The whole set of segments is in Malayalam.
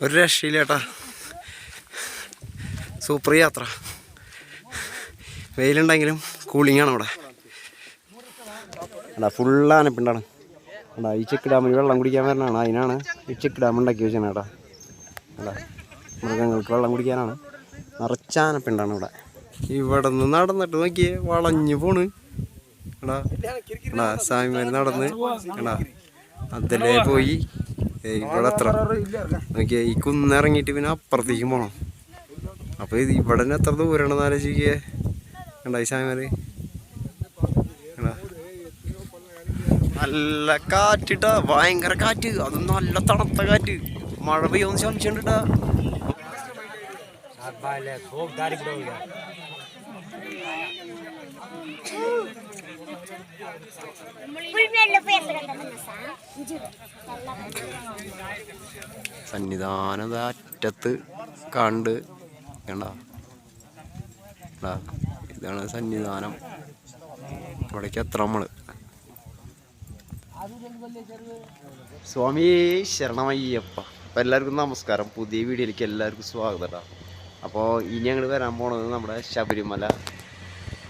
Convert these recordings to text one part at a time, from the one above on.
ഒരു രക്ഷയില്ല ചേട്ടാ. സൂപ്പർ യാത്ര. വെയിലുണ്ടെങ്കിലും കൂളിങ്ങാണ് ഇവിടെ. അല്ല ഫുള്ള് ആനപ്പിണ്ടാണ്. അല്ല ഈ ചെക്ക് ഡാമിൽ വെള്ളം കുടിക്കാൻ വരണതാണ്. അതിനാണ് ഈ ചെക്ക് ഡാം ഉണ്ടാക്കി വെച്ചാണ് ചേട്ടാ. അല്ല മൃഗങ്ങൾക്ക് വെള്ളം കുടിക്കാനാണ്. നിറച്ച ആനപ്പിണ്ടാണ് ഇവിടെ. ഇവിടെ നിന്ന് നടന്നിട്ട് നോക്കിയേ വളഞ്ഞു പോണ്. എടാ എടാ സ്വാമിമാര് നടന്ന് എടാ അതിലേ പോയി ഇവിടെ എത്ര നോക്കിയേ. ഈ കുന്നിറങ്ങിയിട്ട് പിന്നെ അപ്പുറത്തേക്കും പോകണം. അപ്പോൾ ഇത് ഇവിടെ നിന്ന് എത്ര ദൂരമാണെന്ന് ആലോചിക്കേ. ഉണ്ടായി സ്വാമിമാര്. നല്ല കാറ്റിട്ടാ, ഭയങ്കര കാറ്റ്. അതും നല്ല തണുത്ത കാറ്റ്. മഴ പെയ്യോന്ന് സംശയമുണ്ടാ. സന്നിധാനം അറ്റത്ത് കണ്ട് കണ്ട. ഇതാണ് സന്നിധാനം. ഇവിടേക്ക് എത്ര നമ്മള്. സ്വാമി ശരണമയ്യപ്പ. അപ്പം എല്ലാവർക്കും നമസ്കാരം. പുതിയ വീഡിയോയിലേക്ക് എല്ലാവർക്കും സ്വാഗതം കേട്ടോ. അപ്പോൾ ഇനി ഞങ്ങൾ വരാൻ പോണത് നമ്മുടെ ശബരിമല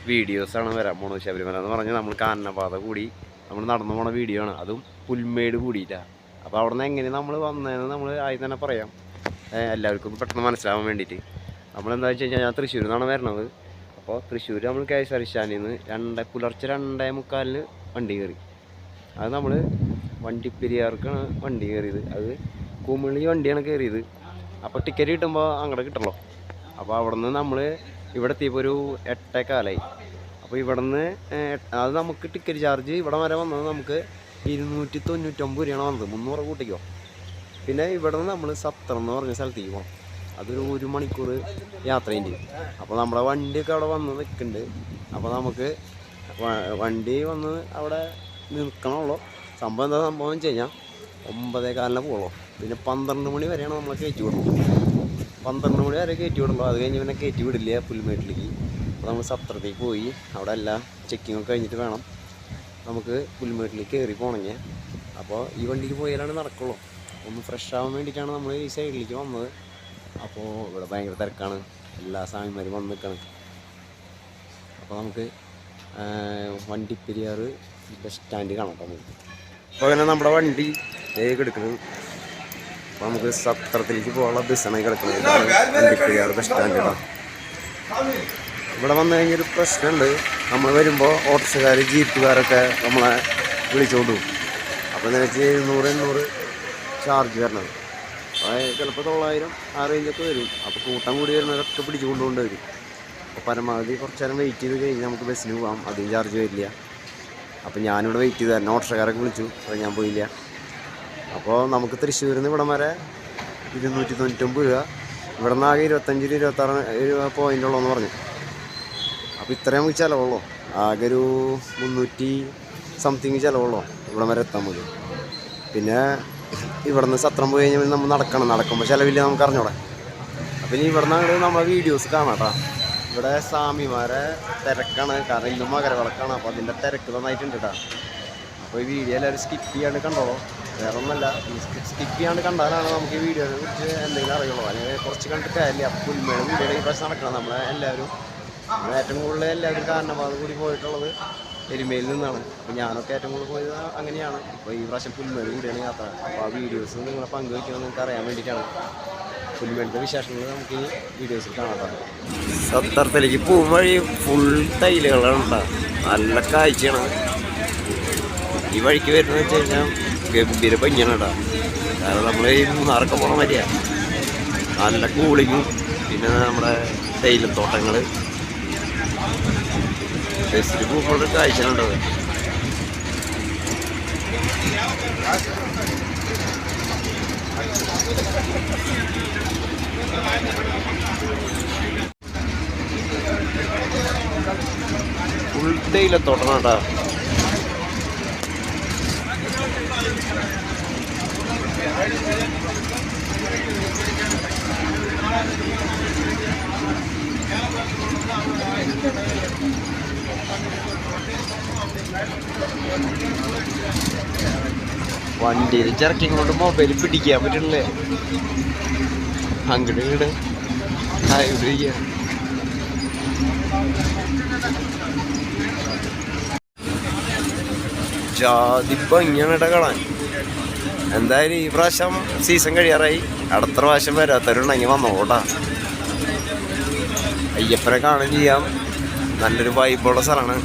വീഡിയോസാണ് വരാൻ പോണത്. ശബരിമല എന്ന് പറഞ്ഞാൽ നമ്മൾ കാനനപാത കൂടി നമ്മൾ നടന്നു പോണ വീഡിയോ ആണ്. അതും പുൽമേട് കൂടിയിട്ടാണ്. അപ്പോൾ അവിടെ നിന്ന് എങ്ങനെ നമ്മൾ വന്നതെന്ന് നമ്മൾ ആദ്യം തന്നെ പറയാം, എല്ലാവർക്കും പെട്ടെന്ന് മനസ്സിലാവാൻ വേണ്ടിയിട്ട്. നമ്മളെന്താ വെച്ച് കഴിഞ്ഞാൽ ഞാൻ തൃശ്ശൂരിൽ നിന്നാണ് വരണത്. അപ്പോൾ തൃശ്ശൂർ നമ്മൾ KSRTC സ്റ്റാൻഡിൽ നിന്ന് പുലർച്ചെ 2:45 വണ്ടി കയറി. അത് നമ്മൾ വണ്ടിപ്പെരിയാർക്കാണ് വണ്ടി കയറിയത്. അത് കുമിളി വണ്ടിയാണ് കയറിയത്. അപ്പോൾ ടിക്കറ്റ് കിട്ടുമ്പോൾ അങ്ങോട്ട് കിട്ടണല്ലോ. അപ്പോൾ അവിടെ നിന്ന് നമ്മൾ ഇവിടെ എത്തിയപ്പോൾ ഒരു 8:15. അപ്പോൾ ഇവിടെ നിന്ന് അത് നമുക്ക് ടിക്കറ്റ് ചാർജ് ഇവിടെ വരെ വന്നത് നമുക്ക് 299 രൂപയാണ് വന്നത്. 300 കൂട്ടിക്കോ. പിന്നെ ഇവിടെ നിന്ന് നമ്മൾ സത്രം എന്ന് പറഞ്ഞ സ്ഥലത്തേക്ക് പോകണം. അതൊരു 1 മണിക്കൂർ യാത്രയുണ്ട്. അപ്പോൾ നമ്മുടെ വണ്ടിയൊക്കെ അവിടെ വന്ന് നിൽക്കുന്നുണ്ട്. അപ്പോൾ നമുക്ക് വണ്ടി വന്ന് അവിടെ നിൽക്കണമല്ലോ. സംഭവം എന്താ സംഭവം വെച്ച് കഴിഞ്ഞാൽ 9:15 പോകുള്ളൂ. പിന്നെ 12 മണി വരെയാണ് നമ്മളെ കയറ്റി വിടുള്ളൂ. 12 മണി വരെ കയറ്റി വിടുള്ളൂ. അത് കഴിഞ്ഞ് പിന്നെ കയറ്റി വിടില്ല പുൽമേട്ടിലേക്ക്. അപ്പോൾ നമ്മൾ സത്രത്തേക്ക് പോയി അവിടെ എല്ലാ ചെക്കിങ്ങൊക്കെ കഴിഞ്ഞിട്ട് വേണം നമുക്ക് പുൽമേട്ടിലേക്ക് കയറി പോകണമെങ്കിൽ. അപ്പോൾ ഈ വണ്ടിക്ക് പോയാലാണ് നടക്കുള്ളൂ. ഒന്ന് ഫ്രഷ് ആവാൻ വേണ്ടിയിട്ടാണ് നമ്മൾ ഈ സൈഡിലേക്ക് വന്നത്. അപ്പോൾ ഇവിടെ ഭയങ്കര തിരക്കാണ്. എല്ലാ സ്വാമിമാരും വന്ന് നിൽക്കണം. അപ്പോൾ നമുക്ക് വണ്ടിപ്പെരിയാർ ബസ് സ്റ്റാൻഡ് കാണാം. നമുക്ക് അപ്പോൾ അങ്ങനെ നമ്മുടെ വണ്ടി എടുക്കുന്നത്. അപ്പോൾ നമുക്ക് സത്രത്തിലേക്ക് പോകാനുള്ള ബസ്സാണ് കിടക്കുന്നത്. വണ്ടിപ്പെരിയാർ ബസ് സ്റ്റാൻഡിലാണ്. ഇവിടെ വന്നു കഴിഞ്ഞൊരു പ്രശ്നമുണ്ട്. നമ്മൾ വരുമ്പോൾ ഓട്ടോറിക്ഷക്കാർ ജീപ്പുകാരൊക്കെ നമ്മളെ വിളിച്ചുകൊണ്ട് പോകും. അപ്പോൾ എന്താ വെച്ചാൽ 700-800 ചാർജ് വരണത്. അപ്പോൾ ചിലപ്പോൾ 900 ആ റേഞ്ചൊക്കെ വരും. അപ്പോൾ കൂട്ടം കൂടി വരുന്നവരൊക്കെ പിടിച്ചു കൊണ്ടുകൊണ്ട് വരും. അപ്പോൾ പരമാവധി കുറച്ച് നേരം വെയിറ്റ് ചെയ്ത് കഴിഞ്ഞാൽ നമുക്ക് ബസ്സിന് പോകാം. അധികം ചാർജ് വരില്ല. അപ്പോൾ ഞാനിവിടെ വെയിറ്റ് ചെയ്ത് തന്നെ ഓട്ടോറിക്ഷക്കാരൊക്കെ വിളിച്ചു. അപ്പോൾ ഞാൻ പോയില്ല. അപ്പോൾ നമുക്ക് തൃശ്ശൂരിൽ നിന്ന് ഇവിടം വരെ 299 രൂപ. ഇവിടെ നിന്ന് ആകെ 25-26 രൂപ പോയിൻ്റുള്ളൂ എന്ന് പറഞ്ഞു. അപ്പോൾ ഇത്രയും നമുക്ക് ചിലവുള്ളൂ. ആകെ ഒരു 300 സംതിങ് ചിലവുള്ളൂ ഇവിടം വരെ എത്താൻ മതി. പിന്നെ ഇവിടെ നിന്ന് സത്രം പോയി കഴിഞ്ഞാൽ നമ്മൾ നടക്കുമ്പോൾ ചിലവില്ല നമുക്ക് അറിഞ്ഞൂടെ. അപ്പം ഇനി ഇവിടെ നിന്ന് നമ്മളെ വീഡിയോസ് കാണാം കേട്ടോ. ഇവിടെ സ്വാമിമാരെ തിരക്കാണ്. കാരണം ഇന്നും മകരവിളക്കാണ്. അപ്പോൾ അതിൻ്റെ തിരക്ക് നന്നായിട്ടുണ്ട് കേട്ടോ. അപ്പോൾ ഈ വീഡിയോ എല്ലാവരും സ്കിപ്പ് ചെയ്യാണ്ട് കണ്ടോളൂ. വേറെ ഒന്നുമല്ല, സ്കിപ്പ് ചെയ്യാണ്ട് കണ്ടാലാണ് നമുക്ക് ഈ വീഡിയോനെ കുറിച്ച് എന്തെങ്കിലും അറിയുള്ളൂ. അല്ലെങ്കിൽ കുറച്ച് കണ്ടിട്ട് കാര്യമില്ല. പുൽമേട് വീഡിയോയുടെ ഈ പ്രാവശ്യം നടക്കണം. നമ്മളെല്ലാവരും ഏറ്റവും കൂടുതൽ എല്ലാവരും കാരണപാത കൂടി പോയിട്ടുള്ളത് എരുമയിൽ നിന്നാണ്. അപ്പോൾ ഞാനൊക്കെ ഏറ്റവും കൂടുതൽ പോയത് അങ്ങനെയാണ്. അപ്പോൾ ഈ പ്രാവശ്യം പുൽമേട് കൂടിയാണ് യാത്ര. അപ്പോൾ ആ വീഡിയോസ് നിങ്ങളെ പങ്കുവയ്ക്കണമെന്ന് നിങ്ങൾക്ക് അറിയാൻ വേണ്ടിയിട്ടാണ്. പുൽമേടിൻ്റെ വിശേഷങ്ങൾ നമുക്ക് ഈ വീഡിയോസിൽ കാണാം. സത്തരത്തിലേക്ക് പോകും വഴി ഫുൾ തൈലുകളാണ് ഉണ്ടാകുക. നല്ല കാഴ്ചയാണ്. ഈ വഴിക്ക് വരുന്നത് വെച്ച് കഴിഞ്ഞാൽ ഗംഭീര ഭംഗിയാണ് കേട്ടോ. കാരണം നമ്മൾ ഈ മൂന്നാറൊക്കെ പോകണ മതിയാണ്. നല്ല കൂളിങ്ങും പിന്നെ നമ്മുടെ തേയിലത്തോട്ടങ്ങൾ ബസ്സിൽ പോകുമ്പോൾ കാഴ്ചയുണ്ടത്. ഫുൾ തേയിലത്തോട്ടം കേട്ടോ. വണ്ടിയിൽ ചിറക്കിയും കൊണ്ട് മൊബൈൽ പിടിക്കാൻ പറ്റണില്ലേ? അങ്ങോട്ട് ഇങ്ങോട്ട് ഹൈബ്രിഡ് ജാതി ഭംഗിയാണ് ഇട കാണാൻ. എന്തായാലും ഈ പ്രാവശ്യം സീസൺ കഴിയാറായി. അടുത്ത പ്രാവശ്യം വരാത്തവരുണ്ടെങ്കിൽ വന്നോട്ടാ. അയ്യപ്പനെ കാണാൻ ചെയ്യാം. നല്ലൊരു വൈബുള്ള സ്ഥലമാണ്.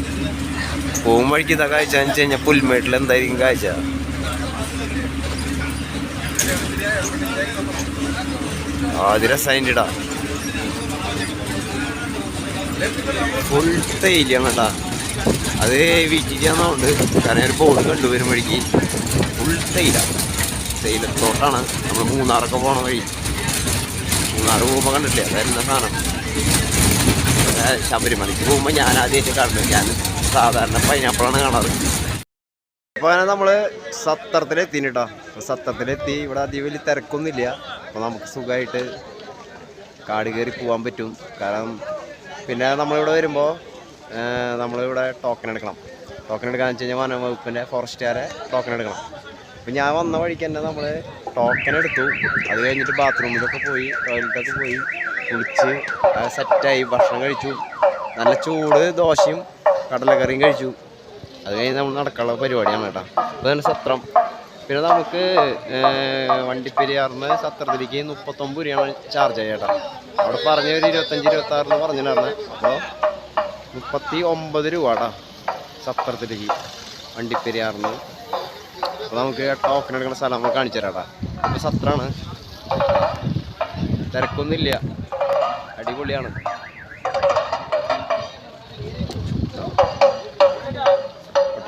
പോകും വഴിക്ക് ഇതാ കാഴ്ച എന്ന് വെച്ച് കഴിഞ്ഞാൽ പുൽമേട്ടിൽ എന്തായിരിക്കും കാഴ്ച. ആദ്യ രസമായിട്ട് ഇടാ. ഫുൾ തേയിലാണ് കേട്ടാ. അത് വീട്ടിൽ ചെയ്യാന്നുണ്ട്. കാരണം ഒരു ബോർഡ് കണ്ടുവരും വഴിക്ക് ഫുൾ തേയിലത്തോട്ടാണ്. നമ്മൾ മൂന്നാറൊക്കെ പോണ വഴി. മൂന്നാറ് പോകുമ്പോൾ കണ്ടിട്ടില്ലേ അതായിരുന്നു സാധനം. ശബരിമലയ്ക്ക് പോകുമ്പോൾ ഞാൻ ആദ്യമായിട്ട് കാണുന്നത്. ഞാൻ സാധാരണ പൈനാപ്പിളാണ് കാണാറ്. അപ്പോൾ അങ്ങനെ നമ്മൾ സത്രത്തിലെത്തിട്ടോ. സത്രത്തിലെത്തി. ഇവിടെ അധികം വലിയ തിരക്കൊന്നുമില്ല. അപ്പോൾ നമുക്ക് സുഖമായിട്ട് കാട് കയറി പോകാൻ പറ്റും. കാരണം പിന്നെ നമ്മളിവിടെ വരുമ്പോൾ നമ്മളിവിടെ ടോക്കൺ എടുക്കണം. ടോക്കൺ എടുക്കാന്ന് വെച്ച് കഴിഞ്ഞാൽ വനം വകുപ്പിൻ്റെ ഫോറസ്റ്റുകാരെ ടോക്കൺ എടുക്കണം. അപ്പം ഞാൻ വന്ന വഴിക്ക് തന്നെ നമ്മൾ ടോക്കൺ എടുത്തു. അത് കഴിഞ്ഞിട്ട് ബാത്റൂമിലൊക്കെ പോയി, ടോയ്ലറ്റൊക്കെ പോയി കുളിച്ച് സെറ്റായി ഭക്ഷണം കഴിച്ചു. നല്ല ചൂട് ദോശയും കടലക്കറിയും കഴിച്ചു. അത് കഴിഞ്ഞ് നമ്മൾ നടക്കാനുള്ള പരിപാടിയാണ് കേട്ടോ. അതാണ് സത്രം. പിന്നെ നമുക്ക് വണ്ടിപ്പെരിയാറിന് സത്രത്തിലേക്ക് 39 രൂപയാണ് ചാർജ് ചേട്ടാ. അവിടെ പറഞ്ഞ ഒരു 25-26 പറഞ്ഞിട്ടുണ്ടായിരുന്നു. അപ്പോൾ 39 രൂപ കേട്ടോ സത്രത്തിലേക്ക് വണ്ടിപ്പെരിയാറിന്. അപ്പോൾ നമുക്ക് ടോക്കൺ എടുക്കുന്ന സ്ഥലം നമുക്ക് കാണിച്ചു തരാം കേട്ടോ. അപ്പോൾ സത്രമാണ്, തിരക്കൊന്നുമില്ല, അടിപൊളിയാണ്.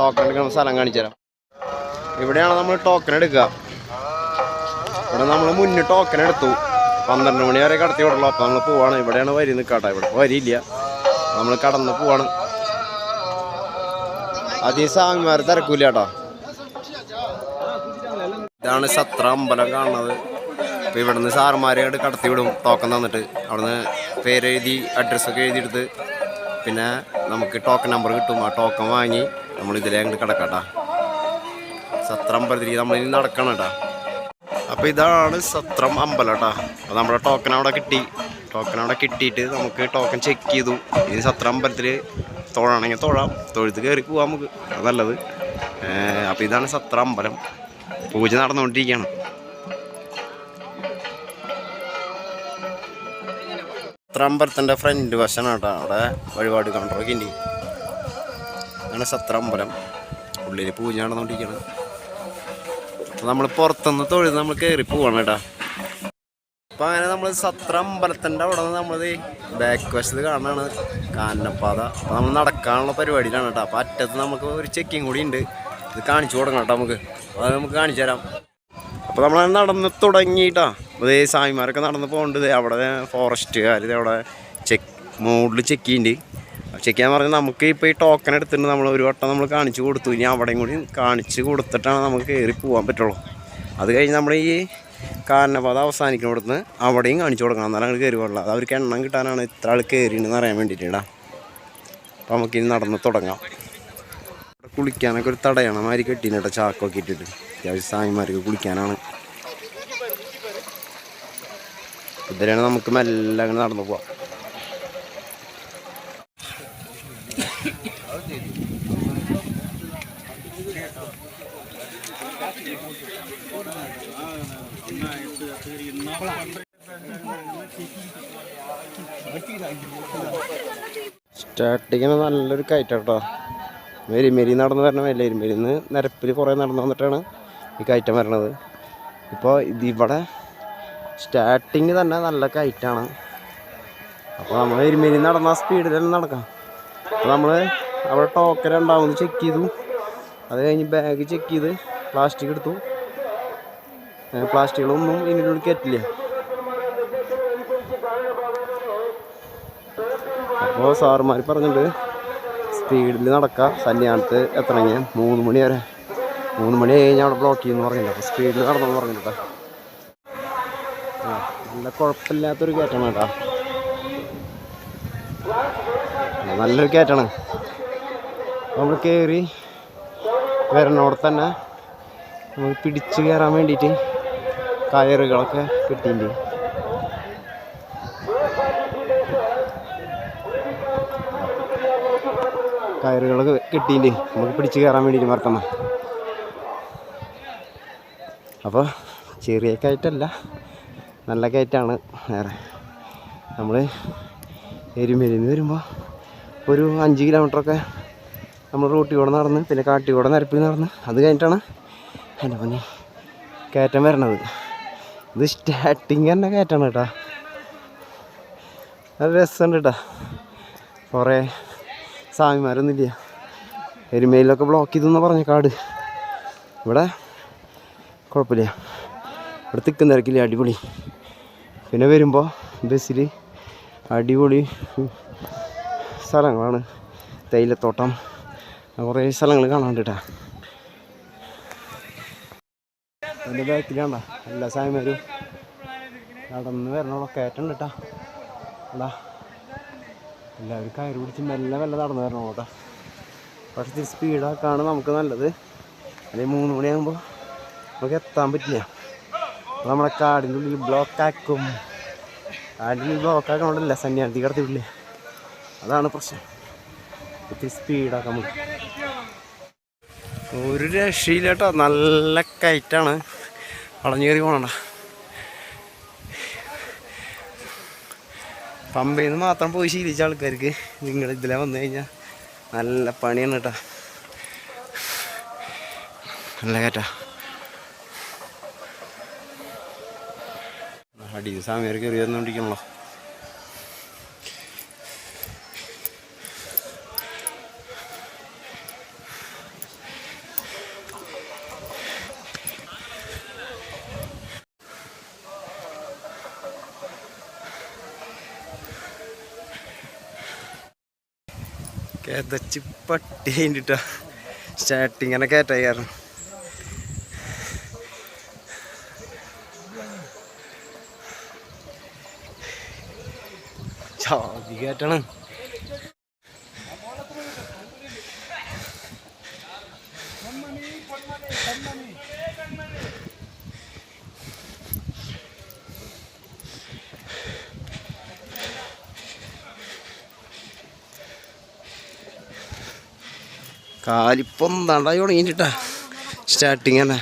ടോക്കൺ എടുക്കുന്ന സ്ഥലം കാണിച്ചു തരാം. ഇവിടെയാണ് നമ്മൾ ടോക്കൺ എടുക്കുക. ഇവിടെ നമ്മൾ മുന്നേ ടോക്കൺ എടുത്തു. 12 മണി വരെ കടത്തി വിടുള്ളൂ. അപ്പോൾ നമ്മൾ പോവാണ്. ഇവിടെയാണ് വരി നിൽക്കാട്ടെ. ഇവിടെ വരിയില്ല, നമ്മൾ കടന്ന് പോവാണ്. അധികം സ്വാമിമാർ തിരക്കൂല കേട്ടോ. ഇതാണ് സത്ര അമ്പലം കാണുന്നത്. അപ്പോൾ ഇവിടുന്ന് സാറുമാരെയായിട്ട് കടത്തി വിടും ടോക്കൺ തന്നിട്ട്. അവിടുന്ന് പേരെഴുതി അഡ്രസ്സൊക്കെ എഴുതിയെടുത്ത് പിന്നെ നമുക്ക് ടോക്കൺ നമ്പർ കിട്ടും. ആ ടോക്കൺ വാങ്ങി നമ്മൾ ഇതിലേ അങ്ങോട്ട് കിടക്കാട്ടാ. സത്രം അമ്പലത്തിലേക്ക് നമ്മളിനി നടക്കണം കേട്ടോ. അപ്പോൾ ഇതാണ് സത്രം അമ്പലം കേട്ടോ. അപ്പോൾ നമ്മുടെ ടോക്കൺ അവിടെ കിട്ടി. ടോക്കൺ അവിടെ കിട്ടിയിട്ട് നമുക്ക് ടോക്കൺ ചെക്ക് ചെയ്തു. ഇനി സത്രം അമ്പലത്തിൽ തൊഴാണെങ്കിൽ തൊഴാം, തൊഴുത്ത് കയറി പോവാം നമുക്ക്, അത് നല്ലത്. അപ്പോൾ ഇതാണ് സത്രം അമ്പലം. പൂജ നടന്നുകൊണ്ടിരിക്കുകയാണ്. സത്രം അമ്പലത്തിൻ്റെ ഫ്രണ്ട് വശമാണ് കേട്ടോ. അവിടെ വഴിപാട് കൗണ്ടറൊക്കെ ഉണ്ട്. ഇതാണ് സത്രം അമ്പലം. ഉള്ളിൽ പൂജ നടന്നുകൊണ്ടിരിക്കുകയാണ്. അപ്പോൾ നമ്മൾ പുറത്തുനിന്ന് തൊഴുത് നമ്മൾ കയറി പോവാണ് കേട്ടോ. അപ്പോൾ അങ്ങനെ നമ്മൾ സത്ര അമ്പലത്തിൻ്റെ അവിടെ നിന്ന് നമ്മൾ ബാക്ക് വശത്ത് കാണാനാണ് കാനനപ്പാത. അപ്പോൾ നമ്മൾ നടക്കാനുള്ള പരിപാടിയിലാണ് കേട്ടോ. അപ്പോൾ അറ്റത്ത് നമുക്ക് ഒരു ചെക്കിങ് കൂടി ഉണ്ട്. ഇത് കാണിച്ചു കൊടുക്കണം കേട്ടോ നമുക്ക്. അത് നമുക്ക് കാണിച്ചു തരാം. അപ്പോൾ നമ്മൾ നടന്ന് തുടങ്ങിയിട്ടാ. അതേ സ്വാമിമാരൊക്കെ നടന്ന് പോകേണ്ടത്. അവിടെ ഫോറസ്റ്റുകാർ അവിടെ മോഡിൽ ചെക്ക് ചെയ്യുന്നുണ്ട്. ചെക്ക് ചെയ്യാൻ പറഞ്ഞാൽ നമുക്ക് ഇപ്പോൾ ഈ ടോക്കൺ എടുത്തിട്ടുണ്ട്. നമ്മൾ ഒരു വട്ടം നമ്മൾ കാണിച്ചു കൊടുത്തു. ഇനി അവിടെയും കൂടി കാണിച്ച് കൊടുത്തിട്ടാണ് നമുക്ക് കയറി പോകാൻ പറ്റുള്ളൂ. അത് കഴിഞ്ഞ് നമ്മൾ ഈ കാനനപാത അവസാനിക്കുന്നിടത്ത് അവിടെയും കാണിച്ചു കൊടുക്കണം. എന്നാലും അങ്ങോട്ട് കയറി പോകണം. അത് അവർക്ക് എണ്ണം കിട്ടാനാണ് ഇത്ര ആൾ കയറിയെന്ന് അറിയാൻ വേണ്ടിയിട്ടാ. അപ്പോൾ നമുക്കിനി നടന്ന് തുടങ്ങാം. കുളിക്കാനൊക്കെ ഒരു തടയണം മാതിരി കെട്ടിട്ടോ, ചാക്കൊക്കെ ഇട്ടിട്ട്. അത്യാവശ്യം സ്വാമിമാർക്ക് കുളിക്കാനാണ്. ഇതിലാണ് നമുക്ക് മെല്ലെ അങ്ങനെ നടന്നു പോവാം. സ്റ്റാർട്ടിങ്ങിന് നല്ലൊരു കയറ്റം കേട്ടോ. എരിമേലി നടന്ന് വരണമല്ല, എരിമേലിന്ന് നിരപ്പിൽ കുറേ നടന്നു വന്നിട്ടാണ് ഈ കയറ്റം വരണത്. ഇപ്പോൾ ഇതിവിടെ സ്റ്റാർട്ടിങ് തന്നെ നല്ല കയറ്റാണ്. അപ്പോൾ നമ്മൾ എരിമേലി നടന്ന സ്പീഡിലെല്ലാം നടക്കാം. അപ്പോൾ നമ്മൾ അവിടെ ടോക്കൺ രണ്ടാമത് ചെക്ക് ചെയ്തു. അത് കഴിഞ്ഞ് ബാഗ് ചെക്ക് ചെയ്ത് പ്ലാസ്റ്റിക് എടുത്തു. പ്ലാസ്റ്റിക്കുകളൊന്നും ഇതിനുള്ളിൽ കയറ്റില്ല. അപ്പോൾ സാറുമാർ പറഞ്ഞിട്ടുണ്ട് സ്പീഡിൽ നടക്കാം. സന്യാനത്ത് എത്തണമെങ്കിൽ 3 മണി വരെ, 3 മണി കഴിഞ്ഞാൽ അവിടെ ബ്ലോക്ക് ചെയ്യുമെന്ന് പറഞ്ഞില്ല. അപ്പോൾ സ്പീഡിൽ നടന്നെന്ന് പറഞ്ഞിട്ടോ. നല്ല കുഴപ്പമില്ലാത്തൊരു കയറ്റാണ് കേട്ടോ. നല്ലൊരു കയറ്റാണ്. നമ്മൾ കയറി വരണോടെ തന്നെ നമുക്ക് പിടിച്ച് കയറാൻ വേണ്ടിയിട്ട് കയറുകളൊക്കെ കിട്ടിയിട്ടുണ്ട്. കയറുകളൊക്കെ കിട്ടിയിട്ടുണ്ട് നമുക്ക് പിടിച്ച് കയറാൻ വേണ്ടിയിട്ട് മറത്തമ്മ. അപ്പോൾ ചെറിയ കയറ്റല്ല, നല്ല കയറ്റാണ്. വേറെ നമ്മൾ എരുമേലിയിൽ നിന്ന് വരുമ്പോൾ ഒരു 5 കിലോമീറ്ററൊക്കെ നമ്മൾ റോട്ടിൽ കൂടെ നടന്ന് പിന്നെ കാട്ടിൽ കൂടെ നിരപ്പിൽ നടന്ന് അത് കഴിഞ്ഞിട്ടാണ് എൻ്റെ പൊന്നി കയറ്റം വരണത്. ഇത് സ്റ്റാർട്ടിങ് തന്നെ കയറ്റാണ് കേട്ടോ. നല്ല രസമുണ്ട് കേട്ടോ. കുറേ സ്വാമിമാരൊന്നുമില്ല. എരുമേലിലൊക്കെ ബ്ലോക്ക് ചെയ്തെന്ന് പറഞ്ഞ കാട്. ഇവിടെ കുഴപ്പമില്ല, ഇവിടെ തിക്കും തിരക്കില്ല, അടിപൊളി. പിന്നെ വരുമ്പോൾ ബസ്സിൽ അടിപൊളി സ്ഥലങ്ങളാണ്. തേയിലത്തോട്ടം, കുറേ സ്ഥലങ്ങൾ കാണാണ്ട് കേട്ടോ. എൻ്റെ ബാക്കിലാണ്ട എല്ലാ സായന്മാരും നടന്ന് വരണോളൂ. കയറ്റുണ്ട് കേട്ടോ. എന്താ എല്ലാവരും കയറി പിടിച്ച് മെല്ലെ നടന്ന് വരണോളൂ കേട്ടോ. പക്ഷെ ഇത്തിരി സ്പീഡാക്കാണ് നമുക്ക് നല്ലത്. അല്ലെങ്കിൽ 3 മണിയാകുമ്പോൾ നമുക്ക് എത്താൻ പറ്റില്ല. നമ്മുടെ കാടിൻ്റെ ഉള്ളിൽ ബ്ലോക്കാക്കും. കാടിനുള്ളിൽ ബ്ലോക്കാക്കണോണ്ടല്ല സന്യാസി കടത്തിവില്ലേ, അതാണ് പ്രശ്നം. ഇത്തിരി സ്പീഡാക്കാൻ നമുക്ക് ഒരു രക്ഷയില്ല കേട്ടോ. നല്ല കയറ്റാണ്, വളഞ്ഞു കയറി പോകണണ്ട. പമ്പയിൽ നിന്ന് മാത്രം പോയി ശീലിച്ച ആൾക്കാർക്ക് നിങ്ങൾ ഇതിലെ വന്നു കഴിഞ്ഞാൽ നല്ല പണിയാണ് കേട്ടോ. നല്ല കയറ്റാ. അടിയിൽ സാമിയാർ കയറി വന്നുകൊണ്ടിരിക്കണല്ലോ. കേതച്ച് പട്ടി കഴിഞ്ഞിട്ടാ സ്റ്റാർട്ടിങ് തന്നെ കയറ്റായി. കാരണം ചാതി കയറ്റാണ്. കാലിപ്പം എന്താണ്ടായി തുടങ്ങിയിട്ടാ സ്റ്റാർട്ടിങ് തന്നെ.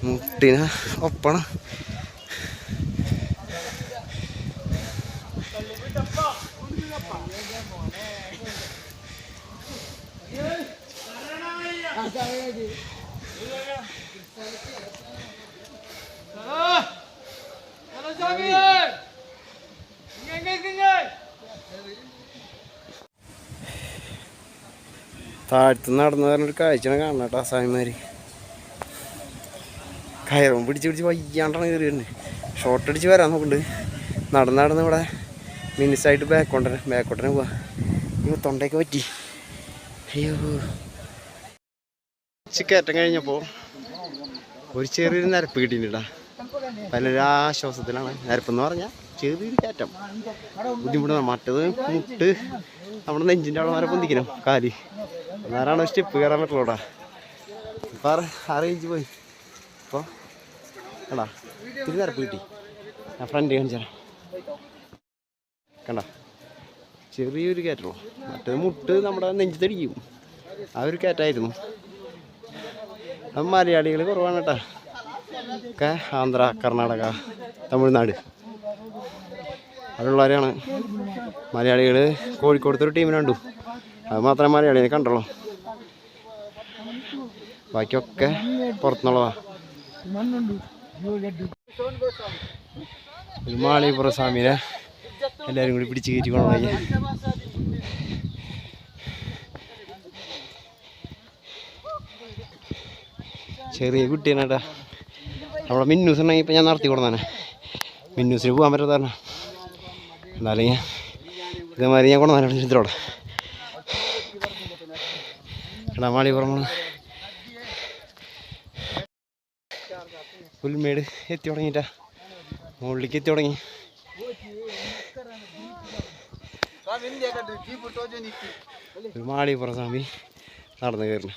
മുട്ടിന് ഒപ്പണം. താഴത്ത് നടന്നു പറഞ്ഞൊരു കാഴ്ചയാണ് കാണണം കേട്ടോ. സായിമാര് കയറും പിടിച്ച് വയ്യാണ്ടാണ് കയറി വരുന്നത്. ഷോർട്ട് അടിച്ച് വരാൻ നോക്കുന്നുണ്ട്. നടന്ന് ഇവിടെ മിനിസായിട്ട് ബാക്കോട്ടനെ പോവാ. തൊണ്ടയൊക്കെ പറ്റി. അയ്യോ, കയറ്റം കഴിഞ്ഞപ്പോൾ ഒരു ചെറിയൊരു നിരപ്പ് കിട്ടിയിട്ടാ. പലരും ആശ്വാസത്തിലാണ്. നിരപ്പെന്ന് പറഞ്ഞാൽ ചെറിയൊരു കയറ്റം ബുദ്ധിമുട്ടാണ്. മറ്റത് മുട്ട് നമ്മുടെ നെഞ്ചിൻ്റെ അവിടെ വരെ പൊന്തിക്കണം കാല്. അന്നേരമാണ് സ്റ്റെപ്പ് കയറാൻ പറ്റുള്ളൂടാ. ഇപ്പം റേഞ്ച് പോയി. അപ്പോൾ കണ്ടാ ഇത്തിരി നിരപ്പ് കിട്ടി. ഞാൻ ഫ്രണ്ട് കാണിച്ചാൽ കണ്ട ചെറിയൊരു കയറ്റുള്ളൂ. മറ്റേത് മുട്ട് നമ്മുടെ നെഞ്ചിത്തടിക്കും. ആ ഒരു കയറ്റായിരുന്നു. അത് മലയാളികൾ കുറവാണ് കേട്ടോ. ഒക്കെ ആന്ധ്ര, കർണാടക, തമിഴ്നാട് അതുള്ളവരെയാണ്. മലയാളികൾ കോഴിക്കോടത്തൊരു ടീമിനെ കണ്ടു. അത് മാത്രമേ മലയാളിയെ കണ്ടുള്ളൂ. ബാക്കിയൊക്കെ പുറത്തുനിന്നുള്ളതാ. ഒരു മാളികപ്പുറം സ്വാമിനെ എല്ലാവരും കൂടി പിടിച്ച് കയറ്റി കൊണ്ടുപോയി. ചെറിയ കുട്ടിയാണ് കേട്ടാ. അവിടെ മിന്നൂസ് ഉണ്ടെങ്കിൽ ഇപ്പം ഞാൻ നടത്തി കൊടുന്നെ. മിന്നൂസിന് പോകാൻ പറ്റാത്ത എന്നാലും ഇതേമാതിരി ഞാൻ കൊണ്ടുവന്നാണ് ഇതിലൂടെ. എടാ മാളികപ്പുറം പുൽമേട് എത്തി തുടങ്ങിയിട്ടാ. മുകളിലേക്ക് എത്തി തുടങ്ങി. ഒരു മാളികപ്പുറം സ്വാമി നടന്ന് കയറുന്നു.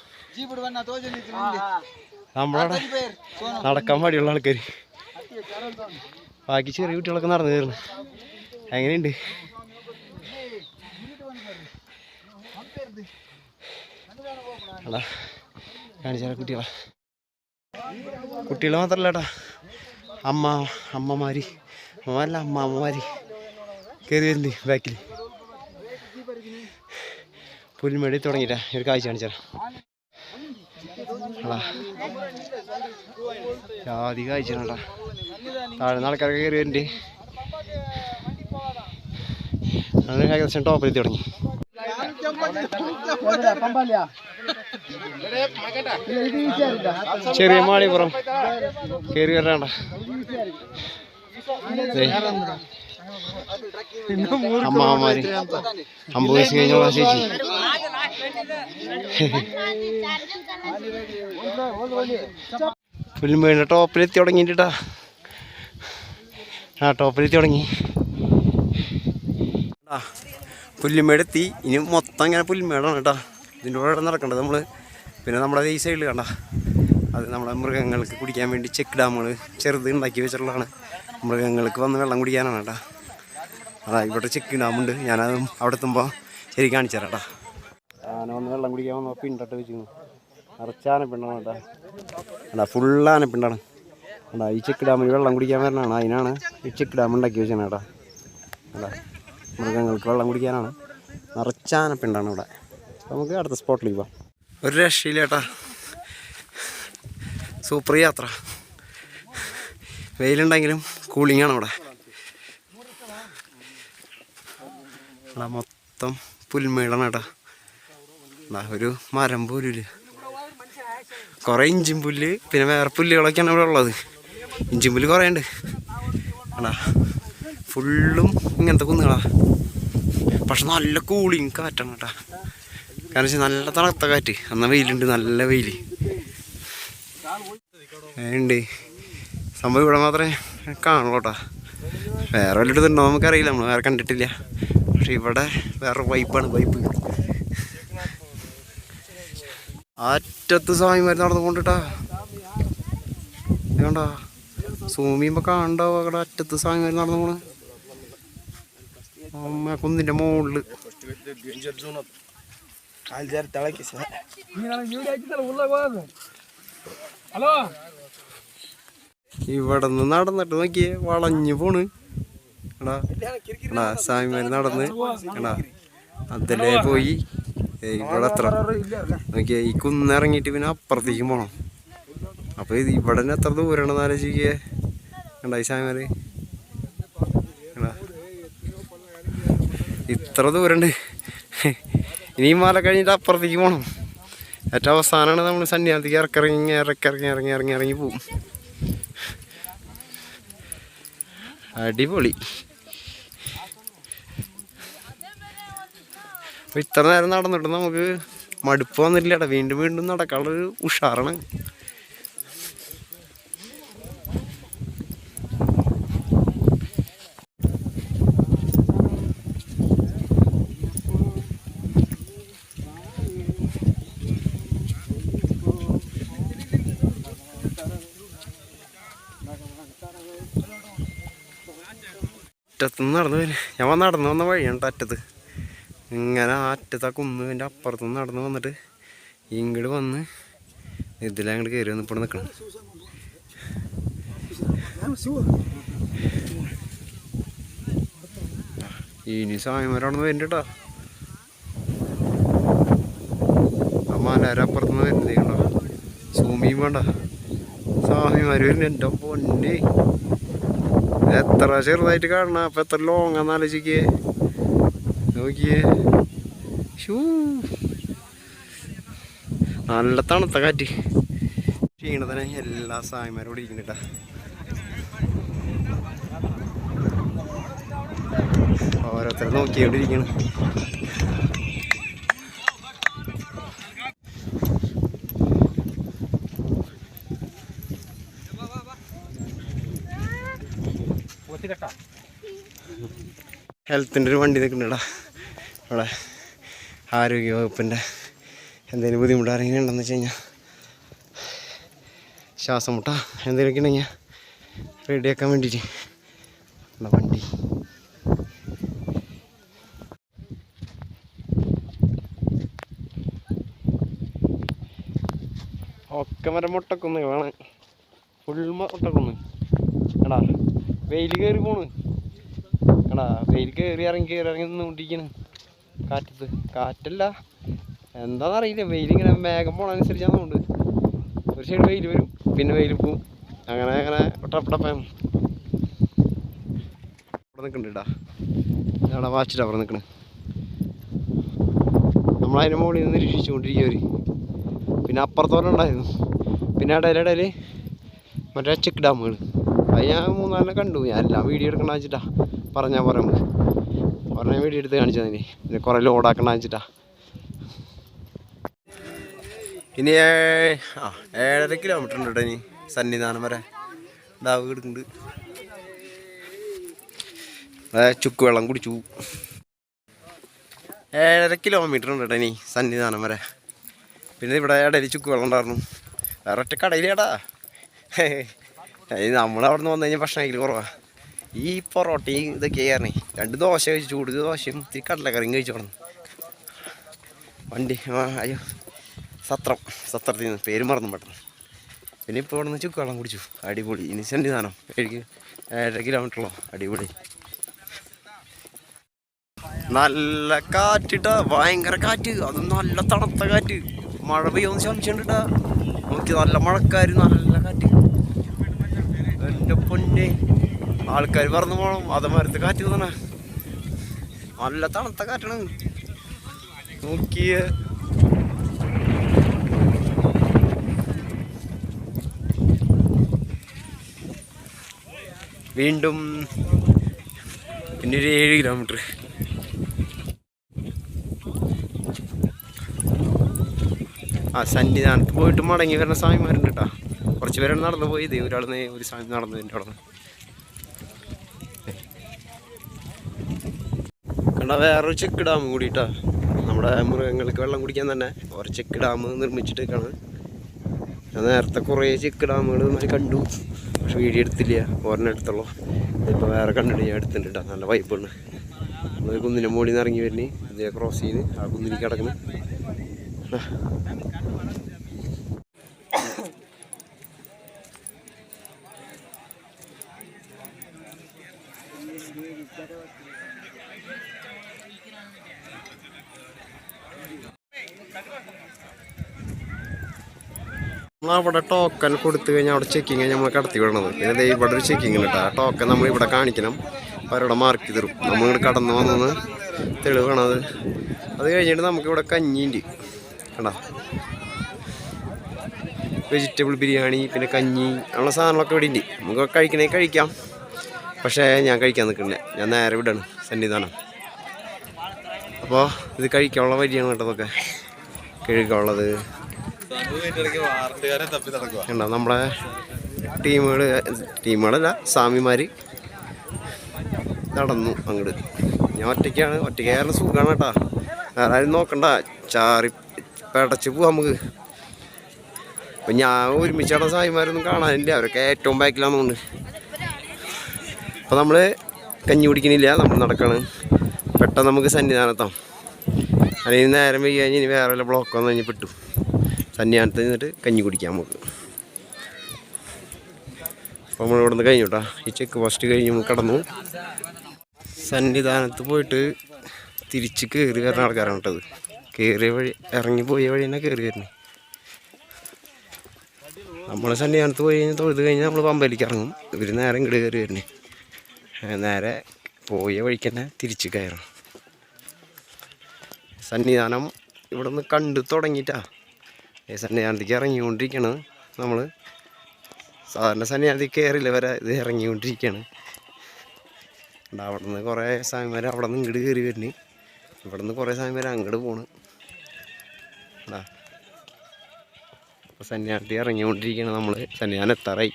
നമ്മളവിടെ നടക്കാൻ മടിയുള്ള ആൾക്കാർ, ബാക്കി ചെറിയ കുട്ടികളൊക്കെ നടന്നു കയറുന്നു. എങ്ങനെയുണ്ട്? എടാ കാണിച്ചാൽ കുട്ടികൾ മാത്രല്ല ഏട്ടാ, അമ്മമാര് അമ്മമാര് കയറി വരുന്നുണ്ട് ബാക്കിൽ. പുൽമേടി തുടങ്ങിയിട്ടാ ഒരു കാഴ്ച കാണിച്ചാൽ ജാതി കാഴ്ച. താഴെ ആൾക്കാരൊക്കെ കയറി വരുന്നുണ്ട്. അങ്ങനെ ഏകദേശം ടോപ്പിലെത്തി തുടങ്ങി. ചെറിയ മാളിപ്പുറം കയറി വരാണ്ട. അമ്മാവന്മാര് 50 വയസ്സ് കഴിഞ്ഞോളാ ചേച്ചി. പുൽമേടിന്റെ ടോപ്പിലെത്തി തുടങ്ങിട്ടാ. ടോപ്പിലെത്തി തുടങ്ങി. പുല്ലുമേടെത്തി. ഇനി മൊത്തം ഇങ്ങനെ പുൽമേടാണ് കേട്ടോ. ഇതിൻ്റെ കൂടെ നടക്കേണ്ടത് നമ്മൾ. പിന്നെ നമ്മുടെ ഈ സൈഡിൽ കണ്ട അത് നമ്മുടെ മൃഗങ്ങൾക്ക് കുടിക്കാൻ വേണ്ടി ചെക്ക് ഡാമുകൾ ചെറുത് ഉണ്ടാക്കി വെച്ചിട്ടുള്ളതാണ്. മൃഗങ്ങൾക്ക് വന്ന് വെള്ളം കുടിക്കാനാണ് കേട്ടോ. അതാ ഇവിടെ ചെക്ക് ഡാമുണ്ട്. ഞാനത് അവിടെ എത്തുമ്പോൾ ശരി കാണിച്ചു തരാം കേട്ടോ. ആന വന്ന് വെള്ളം കുടിക്കാൻ വന്നപ്പോൾ പിണ്ടിട്ട് വെച്ചിരുന്നു. നിറച്ച് ആനപ്പിണ്ടാണ് കേട്ടോ. അല്ല ഫുള്ള് ആനപ്പിണ്ടാണ്. അല്ല ഈ ചെക്ക് ഡാമിൽ വെള്ളം കുടിക്കാൻ വരണതാണ്. അതിനാണ് ഈ ചെക്ക് ഡാം ഉണ്ടാക്കി വെച്ചാണ് കേട്ടോ. അല്ല മൃഗങ്ങൾക്ക് വെള്ളം കുടിക്കാനാണ്. നിറച്ച് ആനപ്പിണ്ടാണ് ഇവിടെ. നമുക്ക് അടുത്ത സ്പോട്ടിലേക്ക് പോവാം. ഒരു രക്ഷയില്ല കേട്ടാ. സൂപ്പർ യാത്ര. വെയിലുണ്ടെങ്കിലും കൂളിങ്ങാണ് ഇവിടെ. മൊത്തം പുൽമേടാണ് കേട്ടോ. ഒരു മരം പോലും. കുറേ ഇഞ്ചിൻ പുല്ല് പിന്നെ വേറെ പുല്ലുകളൊക്കെയാണ് ഇവിടെ ഉള്ളത്. ഇഞ്ചിൻ പുല്ല് കുറേ ഉണ്ട് ആടാ. ഫുള്ളും ഇങ്ങനത്തെ കുന്നുകളാ. പക്ഷെ നല്ല കൂളിങ് കാറ്റാണ് കേട്ടോ. കാരണം വെച്ചാൽ നല്ല തണുത്ത കാറ്റ്. എന്നാൽ വെയിലുണ്ട്, നല്ല വെയിൽ ഉണ്ട്. സംഭവം ഇവിടെ മാത്രമേ കാണുള്ളൂ കേട്ടോ. വേറെ വല്ലയിടത്തും ഉണ്ടോ നമുക്കറിയില്ല, നമ്മൾ വേറെ കണ്ടിട്ടില്ല. പക്ഷെ ഇവിടെ വേറെ വൈപ്പാണ്, വൈപ്പ്. അറ്റത്ത് സ്വാമിമാർ നടന്നുകൊണ്ടിട്ടാ. കണ്ടോ? സൂം ചെയ്യുമ്പോൾ കാണണ്ടോ അവിടെ അറ്റത്ത് സ്വാമിമാർ നടന്നു പോണ്. അമ്മ കുന്നിൻ്റെ മുകളിൽ. ഇവിടെ നിന്ന് നടന്നിട്ട് നോക്കിയേ വളഞ്ഞു പോണ്. എടാ എടാ സ്വാമിമാർ നടന്ന് എടാ അതിലേ പോയി ഇവിടെ എത്ര നോക്കിയേ. ഈ കുന്നിറങ്ങിയിട്ട് പിന്നെ അപ്പുറത്തേക്കും പോകണം. അപ്പോൾ ഇത് ഇവിടെ തന്നെ എത്ര ദൂരമുണ്ടെന്ന് ആലോചിക്കേ. കണ്ടാ ഈ സ്വാമിമാര് ഇത്ര ദൂരമുണ്ട്. ഇനി മല കഴിഞ്ഞിട്ട് അപ്പുറത്തേക്ക് പോകണം. ഏറ്റവും അവസാനമാണ് നമ്മൾ സന്യാസിക്ക് ഇറങ്ങി പോവും. അടിപൊളി. അപ്പോൾ ഇത്ര നേരം നടന്നിട്ട് നമുക്ക് മടുപ്പ് വന്നിട്ടില്ല. വീണ്ടും വീണ്ടും നടക്കാനുള്ളൊരു ഉഷാറാണ്. അറ്റത്തുനിന്ന് നടന്നു വരും. ഞാൻ നടന്നു വന്ന വഴിയാണ് അറ്റത്ത്. ഇങ്ങനെ അറ്റത്ത് ആ കുന്നിൻ്റെ അപ്പുറത്തുനിന്ന് നടന്ന് വന്നിട്ട് ഇങ്ങോട്ട് വന്ന് ഇതിലങ്ങോട്ട് കയറി വന്ന് ഇപ്പോൾ നിൽക്കണം. ഇനി സ്വാമിമാരാണെന്ന് വരുന്നുണ്ട് കേട്ടോ. ആ മലരപ്പുറത്തുനിന്ന് വരുന്നത് കണ്ടോ. സൂമിയും വേണ്ട, സ്വാമിമാർ വരുന്നുണ്ട്. എൻ്റെ പൊന്നെ എത്ര ചെറുതായിട്ട് കാണണം. അപ്പം എത്ര ലോങ്ങാന്ന് ആലോചിക്കേ. നോക്കിയേ, ഷൂ നല്ല തണുത്ത കാറ്റ്. ക്ഷീണത്തിന് എല്ലാ സ്വാമിമാരോട് ഇരിക്കുന്നുണ്ടാ. ഓരോരുത്തരെ നോക്കിയോണ്ടിരിക്കണം. ഹെൽത്തിൻ്റെ ഒരു വണ്ടി നിൽക്കുന്നുണ്ടാ അവിടെ. ആരോഗ്യ വകുപ്പിൻ്റെ എന്തെങ്കിലും ബുദ്ധിമുട്ട് ആരെങ്കിലും ഉണ്ടെന്ന് വെച്ച് കഴിഞ്ഞാൽ ശ്വാസം മുട്ട എന്തെങ്കിലുമൊക്കെ ഉണ്ടെങ്കിൽ റെഡിയാക്കാൻ വേണ്ടിയിട്ട് ഉള്ള വണ്ടി. ഒക്കെ മരം മുട്ടക്കൊന്ന് വേണം, ഫുൾ മുട്ടക്കൊന്ന്. എടാ വെയിൽ കയറി പോണ്, എടാ വെയിൽ കയറി ഇറങ്ങി നിന്നുകൊണ്ടിരിക്കണ് കാറ്റത്ത്. കാറ്റല്ല എന്താണെന്നറിയില്ല, വെയിലിങ്ങനെ മേഘം പോണനുസരിച്ചാണെന്നുണ്ട്. ഒരു സൈഡ് വെയിൽ വരും, പിന്നെ വെയിൽ പോവും, അങ്ങനെ അങ്ങനെ ടപ്പടപ്പം അവിടെ നിൽക്കുന്നുണ്ടാ. അവിടെ വാച്ചിട്ട് അവിടെ നിൽക്കണ്. നമ്മളതിൻ്റെ മുകളിൽ നിന്ന് നിരീക്ഷിച്ചുകൊണ്ടിരിക്കുക. പിന്നെ അപ്പുറത്തോടെ ഉണ്ടായിരുന്നു. പിന്നെ ഇടയിൽ മറ്റേ ചെക്ക് ഡാമുകൾ, അത് ഞാൻ 3-4 കണ്ടു. ഞാൻ എല്ലാം വീഡിയോ എടുക്കണമെന്ന് വെച്ചിട്ടാ പറഞ്ഞ വീഡിയോ എടുത്ത് കാണിച്ചതിന്. പിന്നെ കുറേ ലോഡാക്കണമെന്ന് വെച്ചിട്ടാ. ഇനി 7.5 കിലോമീറ്റർ ഉണ്ട് കേട്ടോ. ഇനി സന്നിധാനം വരെ ഡാവ് കിടക്കുന്നുണ്ട്. ചുക്ക് വെള്ളം കുടിച്ചു. 7.5 കിലോമീറ്റർ ഉണ്ട് കേട്ടോ ഇനി സന്നിധാനം വരെ. പിന്നെ ഇവിടെ ഇടയിൽ ചുക്ക് വെള്ളം ഉണ്ടായിരുന്നു. വേറെ ഒറ്റ കടയിലേടാ. നമ്മളവിടെ നിന്ന് വന്നു കഴിഞ്ഞാൽ ഭക്ഷണം കുറവാ. ഈ പൊറോട്ടയും ഇതൊക്കെ ആയിരുന്നേ. 2 ദോശ കഴിച്ചു, ചൂട് ദോശയും ഇത്തിരി കടലക്കറിയും കഴിച്ചു തുടങ്ങി. വണ്ടി അയ്യോ സത്രത്തിൽ നിന്ന് പേര് മറന്നു പെട്ടെന്ന്. പിന്നെ ഇപ്പോൾ ഇവിടെ നിന്ന് ചുക്ക് വെള്ളം കുടിച്ചു. അടിപൊളി. ഇനി സന്നിധാനം 7.5 കിലോമീറ്ററോ, അടിപൊളി. നല്ല കാറ്റിട്ടാ, ഭയങ്കര കാറ്റ്. അത് നല്ല തണുത്ത കാറ്റ്. മഴ പെയ്യുമെന്ന് സംശയമുണ്ടിട്ടാ. നോക്കി, നല്ല മഴക്കാര്, നല്ല കാറ്റ്. എൻ്റെ പൊന്നെ, ആൾക്കാർ പറന്നു പോകണം. അതേമാരത്തെ കാറ്റ് തന്നെ, നല്ല തണുത്ത കാറ്റാണ്. നോക്കിയ വീണ്ടും പിന്നെ ഒരു 7 കിലോമീറ്റർ. സന്നിധാനത്ത് പോയിട്ട് മടങ്ങി വരുന്ന സ്വാമിമാരുണ്ട് കേട്ടോ. കുറച്ച് പേരാണ് നടന്നു പോയത്. ഒരു സ്വാമി നടന്നതിൻ്റെ അവിടെ നിന്ന് കണ്ട. വേറൊരു ചെക്ക് ഡാം കൂടിയിട്ടാ. നമ്മുടെ മൃഗങ്ങൾക്ക് വെള്ളം കുടിക്കാൻ തന്നെ ഒരു ചെക്ക് ഡാം നിർമ്മിച്ചിട്ടേക്കാണ്. ഞാൻ നേരത്തെ കുറേ ചെക്ക് ഡാമുകൾ കണ്ടു, പക്ഷെ വീഡിയോ എടുത്തില്ല. ഒരെണ്ണം എടുത്തുള്ളൂ. ഇപ്പോൾ വേറെ കണ്ടിട്ട് ഞാൻ എടുത്തിട്ടുണ്ട് കേട്ടോ. നല്ല വൈബാണ്. നമ്മൾ കുന്നിൻ്റെ മുകളിൽ നിന്ന് ഇറങ്ങി വരുന്നേ, ഇതേ ക്രോസ് ചെയ്ത് ആ കുന്നിലേക്ക് കിടക്കുന്നു. നമ്മളവിടെ ടോക്കൺ കൊടുത്തു കഴിഞ്ഞാൽ അവിടെ ചെക്കിങ് നമ്മൾ കടത്തി വിടണത്. പിന്നെ ഇവിടെ ഒരു ചെക്കിങ് ഉണ്ട് കേട്ടോ. ആ ടോക്കൺ നമ്മൾ ഇവിടെ കാണിക്കണം. അപ്പോൾ അവരോട് മാർക്ക് ചെയ്ത് തരും നമ്മളിവിടെ കടന്നു വന്നെന്ന് തെളിവ് വേണത്. അത് കഴിഞ്ഞിട്ട് നമുക്കിവിടെ കഞ്ഞിയുണ്ട് കണ്ടോ. വെജിറ്റബിൾ ബിരിയാണി, പിന്നെ കഞ്ഞി, അങ്ങനെയുള്ള സാധനങ്ങളൊക്കെ ഇവിടെ ഉണ്ട്. നമുക്ക് കഴിക്കണേ കഴിക്കാം. പക്ഷേ ഞാൻ കഴിക്കാൻ നിൽക്കുന്നില്ല. ഞാൻ നേരെ വിടാണ് സന്നിധാനം. അപ്പോൾ ഇത് കഴിക്കാനുള്ള വഴിയാണ് കേട്ടതൊക്കെ. കഴുകാനുള്ളത് ഉണ്ടോ. നമ്മുടെ ടീമുകളല്ല, സ്വാമിമാർ നടന്നു അങ്ങോട്ട്. ഞാൻ ഒറ്റയ്ക്കായിരുന്നു. സുഖമാണ് കേട്ടോ. വേറെ ആരും നോക്കണ്ട. ചാറി പടച്ച് പോവാം നമുക്ക്. അപ്പം ഞാൻ ഒരുമിച്ചാണ്. സ്വാമിമാരൊന്നും കാണാനില്ല, അവരൊക്കെ ഏറ്റവും ബാക്കിലാണെന്നുണ്ട്. അപ്പോൾ നമ്മൾ കഞ്ഞി കുടിക്കണില്ല, നമ്മൾ നടക്കാണ്. പെട്ടെന്ന് നമുക്ക് സന്നിധാനത്താം. അല്ലെങ്കിൽ നേരം വൈകി കഴിഞ്ഞ് ഇനി വേറെ വല്ല ബ്ലോക്ക് വന്നു കഴിഞ്ഞ് പെട്ടു. സന്നിധാനത്ത് നിന്നിട്ട് കഞ്ഞി കുടിക്കാം നമുക്ക്. അപ്പോൾ നമ്മളിവിടെ നിന്ന് കഴിഞ്ഞു കേട്ടോ. ഈ ചെക്ക് പോസ്റ്റ് കഴിഞ്ഞ് നമ്മൾ കടന്നു. സന്നിധാനത്ത് പോയിട്ട് തിരിച്ച് കയറി വരുന്ന ആൾക്കാരാണ് കേട്ടത്. കയറിയ വഴി, ഇറങ്ങിപ്പോയ വഴി തന്നെ കയറി വരുന്നത്. നമ്മൾ സന്നിധാനത്ത് പോയി കഴിഞ്ഞാൽ തൊഴുത് കഴിഞ്ഞാൽ നമ്മൾ പമ്പയിലേക്ക് ഇറങ്ങും. ഇവർ നേരെ ഇങ്ങോട്ട് കയറി വരുന്നേ. നേരെ പോയ വഴിക്ക് തന്നെ തിരിച്ച് കയറണം. സന്നിധാനം ഇവിടെ നിന്ന് കണ്ടു തുടങ്ങിയിട്ടാ സന്നിധാനത്തേക്ക് ഇറങ്ങിക്കൊണ്ടിരിക്കുകയാണ് നമ്മൾ. സാധാരണ സന്നിധാനത്തേക്ക് കയറില്ല, വരെ ഇത് ഇറങ്ങിക്കൊണ്ടിരിക്കുകയാണ്. അവിടെ നിന്ന് കുറേ സ്വാമിമാർ അവിടെ നിന്ന് ഇങ്ങോട്ട് കയറി വരുന്നു. ഇവിടെ നിന്ന് കുറേ സ്വാമിമാർ അങ്ങോട്ട് പോണ്. അപ്പോൾ സന്നിധാനത്തേക്ക് ഇറങ്ങിക്കൊണ്ടിരിക്കുകയാണ് നമ്മൾ. സന്നിധാനം എത്താറായി.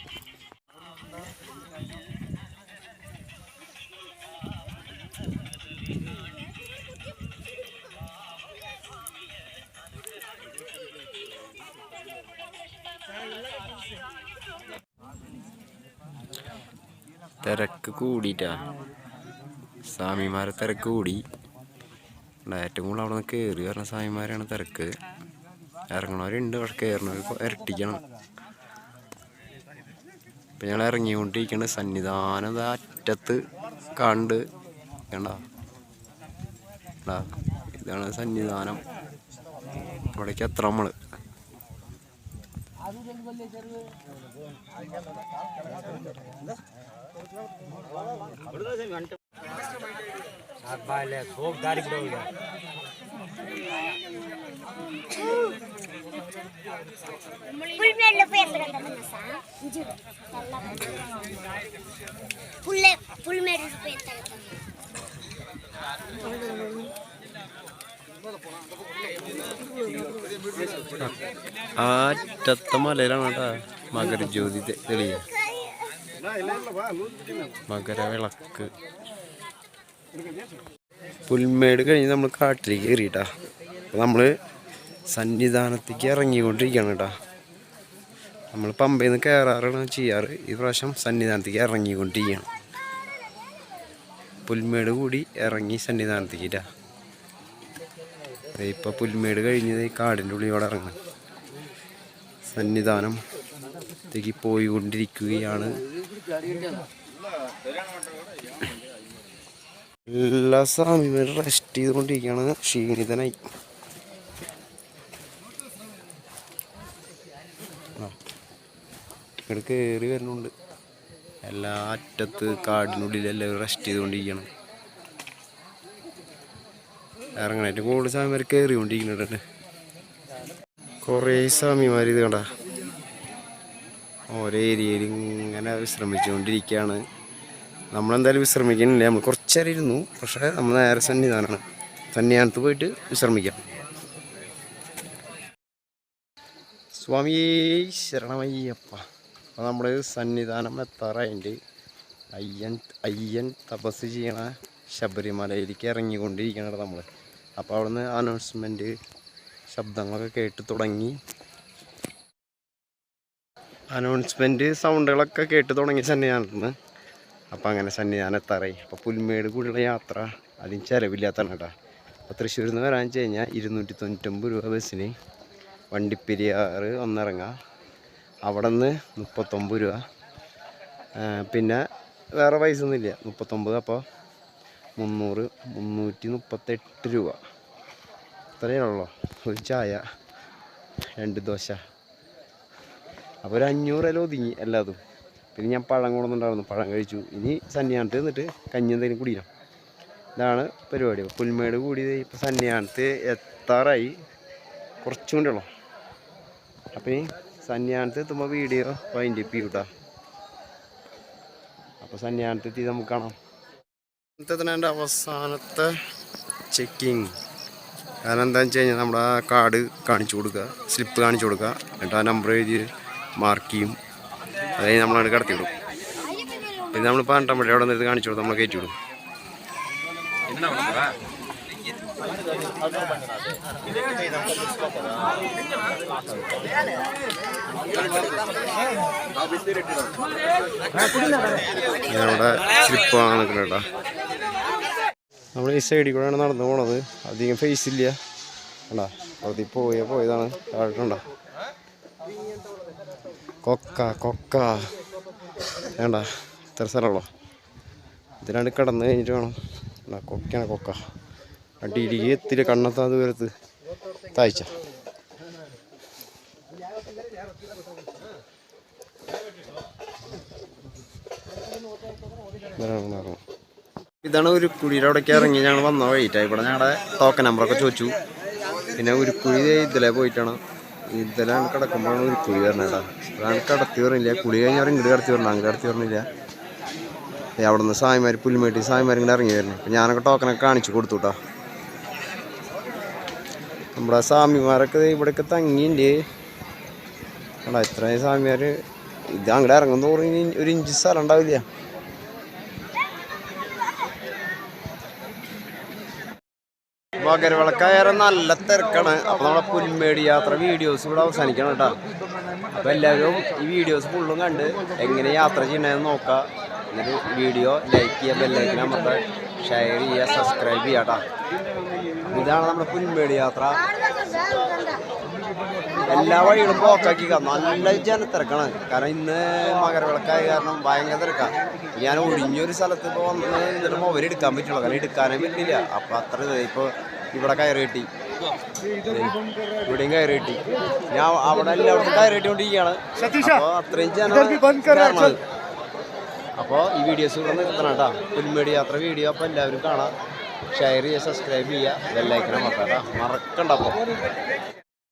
തിരക്ക് കൂടിയിട്ടാ, സ്വാമിമാരെ തിരക്ക് കൂടി. ഏറ്റവും കൂടുതൽ അവിടെ നിന്ന് കയറി പറഞ്ഞ സ്വാമിമാരാണ് തിരക്ക്. ഇറങ്ങണവരുണ്ട്, പക്ഷെ കയറണവർക്ക് ഇരട്ടിക്കണം. ഇപ്പം ഞങ്ങൾ ഇറങ്ങിക്കൊണ്ടിരിക്കുന്നത് സന്നിധാനം അറ്റത്ത് കണ്ട് കണ്ട. ഇതാണ് സന്നിധാനം. ഇവിടേക്ക് എത്ര നമ്മൾ അറ്റത്തെ മലയിലാണ് കേട്ടാ മകരജ്യോതി തെളിയ, മകരവിളക്ക്. പുൽമേട് കഴിഞ്ഞ് നമ്മൾ കാട്ടിലേക്ക് കയറിയിട്ടാ. അപ്പം നമ്മൾ സന്നിധാനത്തേക്ക് ഇറങ്ങിക്കൊണ്ടിരിക്കുകയാണ് കേട്ടാ. നമ്മൾ പമ്പയിൽ നിന്ന് കയറാറാണ് ചെയ്യാറ്. ഈ പ്രാവശ്യം സന്നിധാനത്തേക്ക് ഇറങ്ങിക്കൊണ്ടിരിക്കുകയാണ്. പുൽമേട് കൂടി ഇറങ്ങി സന്നിധാനത്തേക്കിട്ടാ. ഇപ്പം പുൽമേട് കഴിഞ്ഞത് ഈ കാടിൻ്റെ ഉള്ളിലൂടെ ഇറങ്ങും. സന്നിധാനത്തേക്ക് പോയിക്കൊണ്ടിരിക്കുകയാണ്. എല്ലാ സ്വാമിമാരും റെസ്റ്റ് ചെയ്തുകൊണ്ടിരിക്കുകയാണ്. ക്ഷീണിതനായി ഇവിടെ കയറി വരുന്നുണ്ട്. എല്ലാ അറ്റത്ത് കാടിനുള്ളിൽ എല്ലാവരും റെസ്റ്റ് ചെയ്തുകൊണ്ടിരിക്കുകയാണ്. ഇറങ്ങണായിട്ട് കൂടുതൽ സ്വാമിമാർ കയറിക്കൊണ്ടിരിക്കുന്നുണ്ട്. കുറേ സ്വാമിമാർ ഇത് കണ്ട ഓരോ ഏരിയയിൽ ഇങ്ങനെ വിശ്രമിച്ചുകൊണ്ടിരിക്കുകയാണ്. നമ്മളെന്തായാലും വിശ്രമിക്കുന്നില്ല. നമ്മൾ കുറച്ചേരം ഇരുന്നു, പക്ഷേ നമ്മൾ നേരെ സന്നിധാനമാണ്. സന്നിധാനത്ത് പോയിട്ട് വിശ്രമിക്കാം. സ്വാമി ശരണമയ്യപ്പ. അപ്പോൾ നമ്മൾ സന്നിധാനം എത്താറായിട്ട് അയ്യൻ തപസ് ചെയ്യണ ശബരിമലയിലേക്ക് ഇറങ്ങിക്കൊണ്ടിരിക്കുകയാണ് നമ്മൾ. അപ്പോൾ അവിടെ നിന്ന് അനൗൺസ്മെൻറ്റ് ശബ്ദങ്ങളൊക്കെ കേട്ട് തുടങ്ങി. അനൗൺസ്മെൻറ്റ് സൗണ്ടുകളൊക്കെ കേട്ട് തുടങ്ങി സന്നിധാനത്ത് നിന്ന്. അപ്പോൾ അങ്ങനെ സന്നിധാനം എത്താറായി. അപ്പോൾ പുൽമേട് കൂടിയുള്ള യാത്ര അതിന് ചിലവില്ലാത്തതാണ് കേട്ടോ. അപ്പോൾ തൃശ്ശൂരിൽ നിന്ന് വരാൻ വെച്ച് കഴിഞ്ഞാൽ 299 രൂപ ബസ്സിന്. വണ്ടിപ്പെരിയാർ ഒന്നിറങ്ങാം, അവിടെ നിന്ന് 39 രൂപ. പിന്നെ വേറെ പൈസ ഒന്നുമില്ല, 39. അപ്പോൾ 338 രൂപ. അത്രയുള്ളൂ. ഒരു ചായ 2 ദോശ. അപ്പോൾ ഒരു 500 രൂപ ഒതുങ്ങി എല്ലാതും. പിന്നെ ഞാൻ പഴം കൊണ്ടുവന്നിട്ടുണ്ടായിരുന്നു, പഴം കഴിച്ചു. ഇനി സന്നിധാനത്ത് നിന്നിട്ട് കഞ്ഞി എന്തെങ്കിലും കുടിക്കണം. ഇതാണ് പരിപാടി. പുൽമേട് കൂടി ഇപ്പോൾ സന്നിധാനത്ത് എത്താറായി, കുറച്ചും കൂടെ ഉള്ളൂ. അപ്പം ഇനി സന്നിധാനത്ത് എത്തുമ്പോൾ വീഡിയോ വൈൻഡ് അപ്പ് ചെയ്യൂട്ടാ. അപ്പോൾ സന്നിധാനത്ത് എത്തി നമുക്ക് കാണാം. എൻ്റെ അവസാനത്തെ ചെക്കിങ്. കാരണം എന്താണെന്ന് വെച്ച് കഴിഞ്ഞാൽ നമ്മുടെ ആ കാർഡ് കാണിച്ചു കൊടുക്കുക, സ്ലിപ്പ് കാണിച്ചു കൊടുക്കുക, എന്നിട്ട് ആ നമ്പർ എഴുതി മാർക്ക് ചെയ്യും. അതായത് നമ്മളവിടെ കടത്തിവിടും. പിന്നെ നമ്മളിപ്പോൾ അണ്ടമ്പടി അവിടെ നിന്ന് കാണിച്ചു കൊടുത്ത് നമ്മൾ കയറ്റി വിടും. ഞാനവിടെ സ്ലിപ്പ് വാങ്ങാൻ നിൽക്കണം കേട്ടോ. നമ്മൾ ഈ സൈഡിൽ കൂടെയാണ് നടന്നു പോണത്. അധികം ഫേസ് ഇല്ല കണ്ടാ. അവിടെ പോയതാണ് താഴെട്ടുണ്ടോ. കൊക്ക വേണ്ട, ഇത്ര സ്ഥലമുള്ളൂ. ഇതിനാണ്ട് കിടന്ന് കഴിഞ്ഞിട്ട് വേണം. കൊക്കയാണ് കൊക്ക. അടിയിലേക്ക് എത്തില്ല, കണ്ണെത്താ ദൂരത്ത് താഴ്ച. ഇതാണ് ഉരുക്കുഴിയുടെ അവിടേക്ക് ഇറങ്ങി ഞങ്ങൾ വന്ന വഴിയിട്ടാണ്. ഇവിടെ ഞങ്ങളുടെ ടോക്കൺ നമ്പറൊക്കെ ചോദിച്ചു. പിന്നെ ഉരുക്കുഴി ഇതിലെ പോയിട്ടാണ്. ഇതിലാണ് കിടക്കുമ്പോഴാണ് ഉരുക്കുഴി വരണേട്ടാ. അതാണ് കടത്തി പറഞ്ഞില്ല. കുളി കഴിഞ്ഞാൽ ഇങ്ങോട്ട് കടത്തി വരണം, അങ്ങോട്ട് കടത്തി പറഞ്ഞില്ല. അവിടെ നിന്ന് സായിമാർ പുൽമേട്ടി സായിമാർ ഇങ്ങനെ ഇറങ്ങി വരുന്നത്. അപ്പം ഞാനൊക്കെ ടോക്കനൊക്കെ കാണിച്ചു കൊടുത്തു കേട്ടോ. നമ്മുടെ സ്വാമിമാരൊക്കെ ഇവിടെയൊക്കെ തങ്ങിണ്ട് കേട്ടോ. ഇത്രയും സ്വാമിമാർ ഇത് അങ്ങോട്ട് ഇറങ്ങുന്ന തോറും ഒരു ഇഞ്ച് സ്ഥലം ഉണ്ടാവില്ല. മകരവിളക്കായ നല്ല തിരക്കാണ്. അപ്പോൾ നമ്മളെ പുൽമേട് യാത്ര വീഡിയോസ് ഇവിടെ അവസാനിക്കണം കേട്ടോ. അപ്പോൾ എല്ലാവരും ഈ വീഡിയോസ് ഫുള്ളും കണ്ട് എങ്ങനെ യാത്ര ചെയ്യണമെന്ന് നോക്കാം. എന്നിട്ട് വീഡിയോ ലൈക്ക് ചെയ്യുക, ബെല്ലൈക്കൻ അമർത്തുക, ഷെയർ ചെയ്യുക, സബ്സ്ക്രൈബ് ചെയ്യുക കേട്ടോ. ഇതാണ് നമ്മുടെ പുൽമേട് യാത്ര. എല്ലാ വഴികളും ബ്ലോക്കാക്കിക്കാം. നല്ല ജനത്തിരക്കാണ്. കാരണം ഇന്ന് മകരവിളക്കായ കാരണം ഭയങ്കര തിരക്കാണ്. ഞാൻ ഒഴിഞ്ഞൊരു സ്ഥലത്ത് ഇപ്പോൾ വന്ന് എന്നിട്ട് മൊബൈൽ എടുക്കാൻ പറ്റുള്ളൂ, കാരണം എടുക്കാനേ പറ്റില്ല. അപ്പം അത്ര ഇപ്പോൾ ഇവിടെ കയറി കിട്ടി, ഇവിടെയും കയറി കിട്ടി. ഞാൻ അവിടെ എല്ലാവർക്കും കയറി കിട്ടിക്കൊണ്ടിരിക്കുകയാണ്. അപ്പോൾ അത്രയും ജനം. അപ്പോൾ ഈ വീഡിയോസ് ഇവിടെ നിർത്തണം കേട്ടോ. പുൽമേട് യാത്ര വീഡിയോ അപ്പോൾ എല്ലാവരും കാണാം, ഷെയർ ചെയ്യുക, സബ്സ്ക്രൈബ് ചെയ്യുക, ബെല്ലൈക്കൻ അമർത്തുക കേട്ടോ. മറക്കണ്ട അപ്പോൾ.